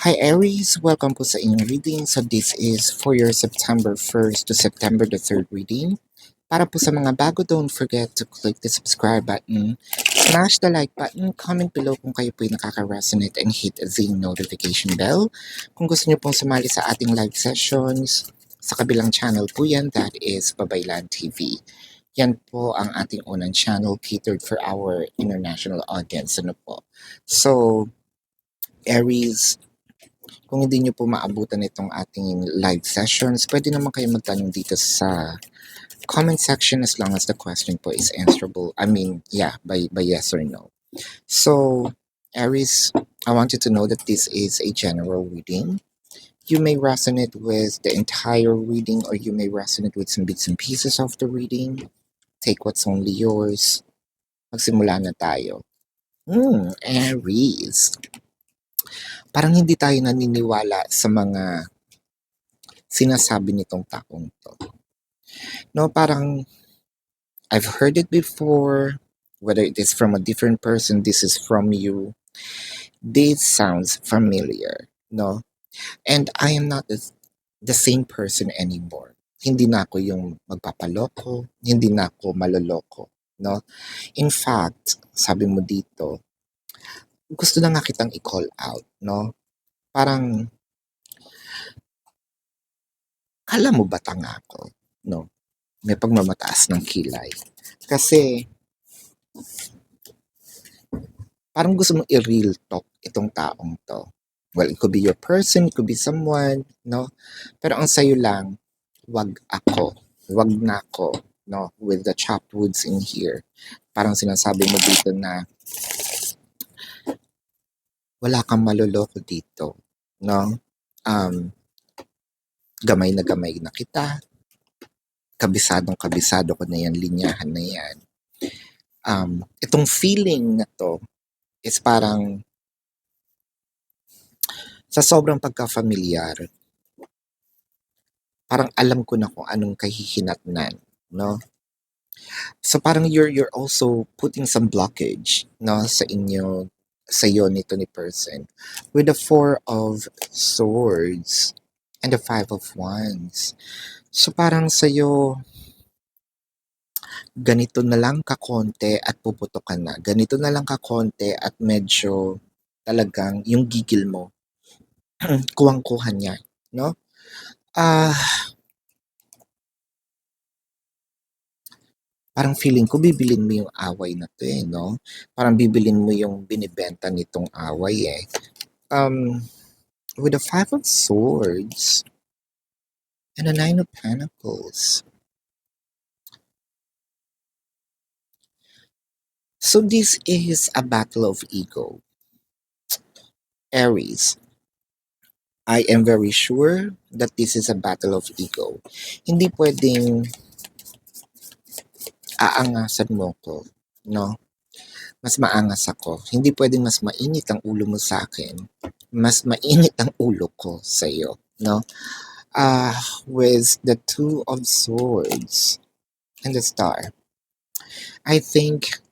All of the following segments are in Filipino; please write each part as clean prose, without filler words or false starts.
Hi Aries, welcome po sa inyong reading. So this is for your September 1st to September the 3rd reading. Para po sa mga bago, don't forget to click the subscribe button, smash the like button, comment below kung kayo po'y nakaka-resonate and hit the notification bell. Kung gusto niyo pong sumali sa ating live sessions, sa kabilang channel po yan, that is Babaylan TV. Yan po ang ating unang channel catered for our international audience. Ano po? So, Aries, kung hindi nyo po maabutan itong ating live sessions, pwede naman kayo magtanong dito sa comment section as long as the question po is answerable. I mean, yeah, by yes or no. So, Aries, I want you to know that this is a general reading. You may resonate with the entire reading or you may resonate with some bits and pieces of the reading. Take what's only yours. Magsimula na tayo. Aries. Parang hindi tayo naniniwala sa mga sinasabi nitong taong to. No, parang I've heard it before, whether it is from a different person, this is from you. This sounds familiar, no? And I am not the same person anymore. Hindi na ako yung magpapaloko, hindi na ako maloloko, no? In fact, sabi mo dito, gusto na nga kitang i-call out, no? Parang, kala mo ba tanga ako, no? May pagmamataas ng kilay. Kasi, parang gusto mong i-real talk itong taong to. Well, it could be your person, it could be someone, no? Pero ang sayo lang, wag ako. Wag na ako, no? With the chopped woods in here. Parang sinasabi mo dito na wala kang maloloko dito, no? Gamay na kita. Kabisado ko na yan, linyahan na yan. Itong feeling na to is parang sa sobrang pagka-familiar, parang alam ko na kung anong kahihinatnan, no? So parang you're also putting some blockage, no, sa iyo nito ni person. With the Four of Swords and the Five of Wands. So parang sa iyo ganito na lang kakonte at puputok ka na. Ganito na lang kakonte at medyo talagang yung gigil mo kuwang-kuha niya, no? Parang feeling ko bibilin mo yung away na 'to, eh, 'no? Parang bibilin mo yung binibenta nitong away, eh. With the Five of Swords and the Nine of Pentacles. So this is a battle of ego. Aries, I am very sure that this is a battle of ego. Hindi pwedeng aangasan mo ko, no? Mas maangas ako. Hindi pwedeng mas mainit ang ulo mo sa akin. Mas mainit ang ulo ko sa iyo, no? With the Two of Swords and the Star. I think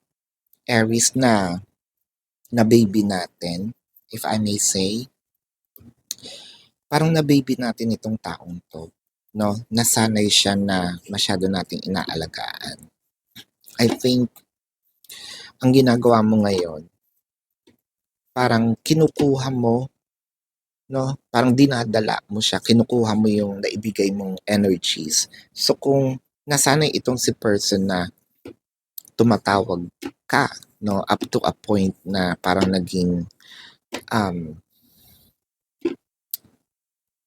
Aries na baby natin, if I may say, parang na baby natin itong taong to, no? Nasanay siya na masyado nating inaalagaan. I think ang ginagawa mo ngayon, parang kinukuha mo, no? Parang dinadala mo siya, kinukuha mo yung naibigay mong energies. So kung nasanay itong si person na tumatawag ka, no, up to a point na parang naging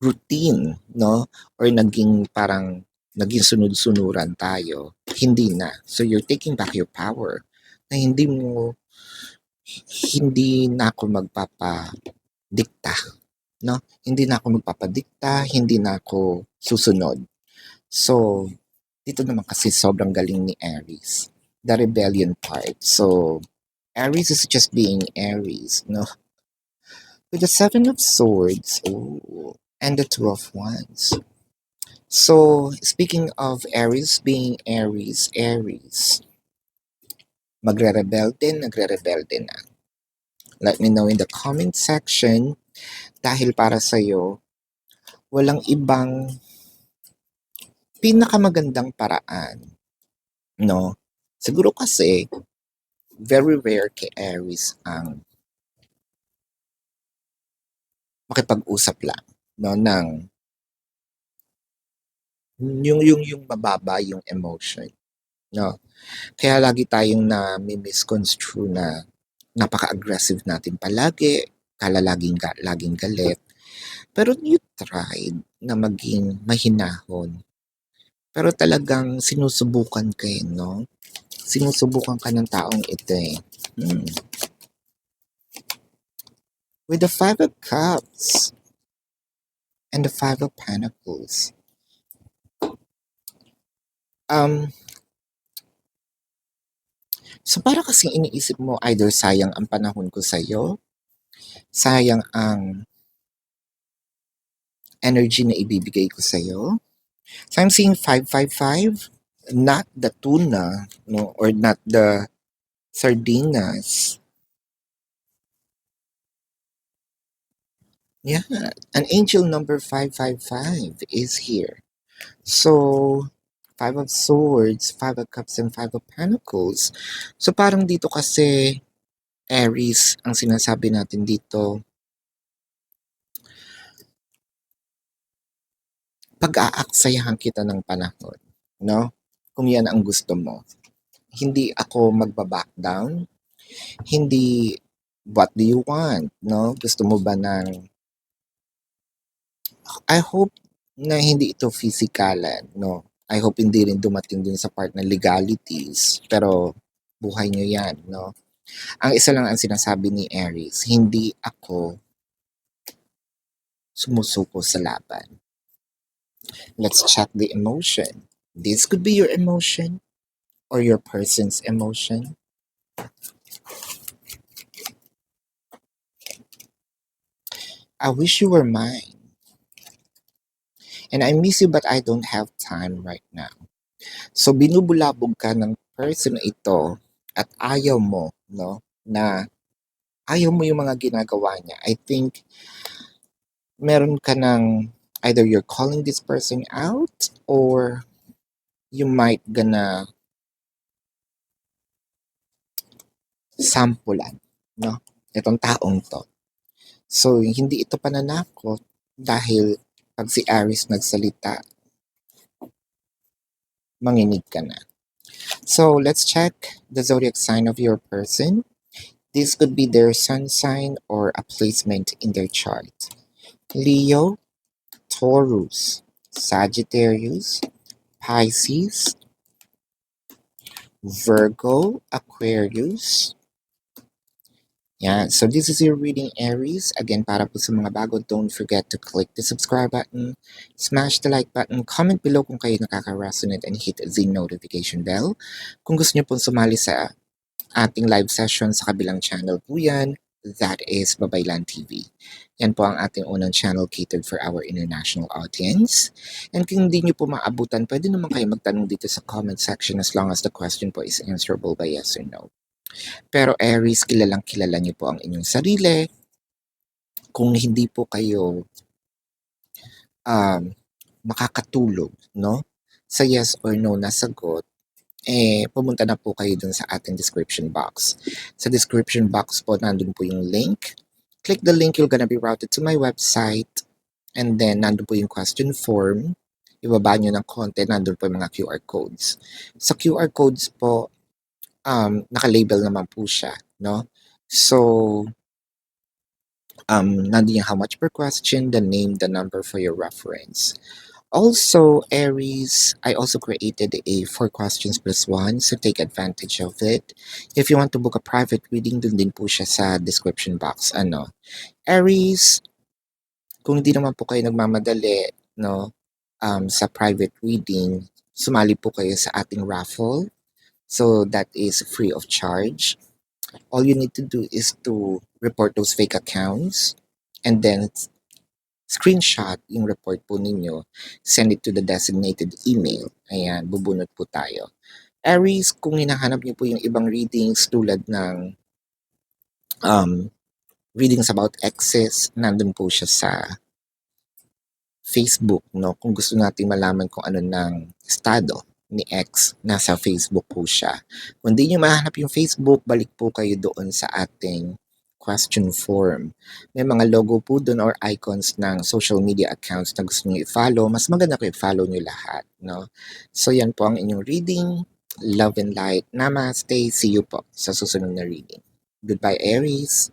routine, no, or naging sunod-sunuran tayo, hindi na. So you're taking back your power na hindi na ako magpapadikta, no? Hindi na ako magpapadikta, hindi na ako susunod. So, dito naman kasi sobrang galing ni Aries. The rebellion part. So, Aries is just being Aries, no? With the Seven of Swords, and the Two of Wands. So, speaking of Aries being Aries, nagre-rebelde na. Let me know in the comment section Dahil para sa'yo, walang ibang pinakamagandang paraan, no? Siguro kasi, very rare kay Aries ang makipag-usap lang, no? Yung mababa yung emotion, no? Kaya lagi tayong misconstrue na napaka-aggressive natin palagi, kala laging galit. Pero you tried na maging mahinahon. Pero talagang sinusubukan ka no? Sinusubukan ka ng taong ito eh. Hmm. With the Five of Cups and the Five of Pentacles. Um, so para kasi iniisip mo either sayang ang panahon ko sa'yo, sayang ang energy na ibibigay ko sa'yo. So I'm seeing 555, not the tuna, no, or not the sardinas. Yeah, an angel number 555 is here. So, Five of Swords, Five of Cups, and Five of Pentacles. So parang dito kasi, Aries, ang sinasabi natin dito, pag-aaksayahan kita ng panahon, no? Kung yan ang gusto mo. Hindi ako magba-back down. Hindi, what do you want, no? Gusto mo ba ng, I hope na hindi ito physikalan, no? I hope hindi rin dumating din sa part ng legalities. Pero, buhay nyo yan, no? Ang isa lang ang sinasabi ni Aries, hindi ako sumusuko sa laban. Let's check the emotion. This could be your emotion or your person's emotion. I wish you were mine. And I miss you but I don't have time right now. So binubulabog ka ng person na ito at ayaw mo, no, na ayaw mo yung mga ginagawa niya. I think meron ka ng either you're calling this person out or you might gonna sampulan, no? Itong taong to. So, hindi ito pananakot dahil pag si Aries nagsalita, manginig ka na. So, let's check the zodiac sign of your person. This could be their sun sign or a placement in their chart. Leo, Taurus, Sagittarius, Pisces, Virgo, Aquarius. Yan. So this is your reading, Aries. Again, para po sa mga bago, don't forget to click the subscribe button, smash the like button, comment below kung kayo nakaka-resonate, and hit the notification bell. Kung gusto niyo pong sumali sa ating live session sa kabilang channel po yan, that is Babaylan TV. Yan po ang ating unang channel catered for our international audience. And kung hindi niyo po maabutan, pwede naman kayo magtanong dito sa comment section as long as the question po is answerable by yes or no. Pero Aries, kilalang kilala niyo po ang inyong sarili. Kung hindi po kayo makakatulog, no, sa yes or no na sagot, pumunta na po kayo dun sa ating description box. Sa description box po, nandun po yung link. Click the link, you're gonna be routed to my website. And then, nandun po yung question form. Ibaba nyo ng konti, nandun po yung mga QR codes. Sa QR codes po, naka-label naman po siya, no? So, nandun yung how much per question, the name, the number for your reference. Also, Aries, I also created a 4 questions plus 1, so take advantage of it. If you want to book a private reading, dun din po siya sa description box. Aries, kung hindi naman po kayo nagmamadali, no, sa private reading, sumali po kayo sa ating raffle. So that is free of charge. All you need to do is to report those fake accounts and then screenshot yung report po ninyo, send it to the designated email. Ayan, bubunot po tayo. Aries, kung hinahanap niyo po yung ibang readings tulad ng readings about exes, nandun po siya sa Facebook, no? Kung gusto nating malaman kung ano ng estado ni ex, nasa Facebook po siya. Kung di nyo mahanap yung Facebook, balik po kayo doon sa ating question form. May mga logo po doon or icons ng social media accounts na gusto nyo i-follow. Mas maganda ko i-follow nyo lahat, no? So yan po ang inyong reading. Love and light. Namaste. See you po sa susunod na reading. Goodbye, Aries.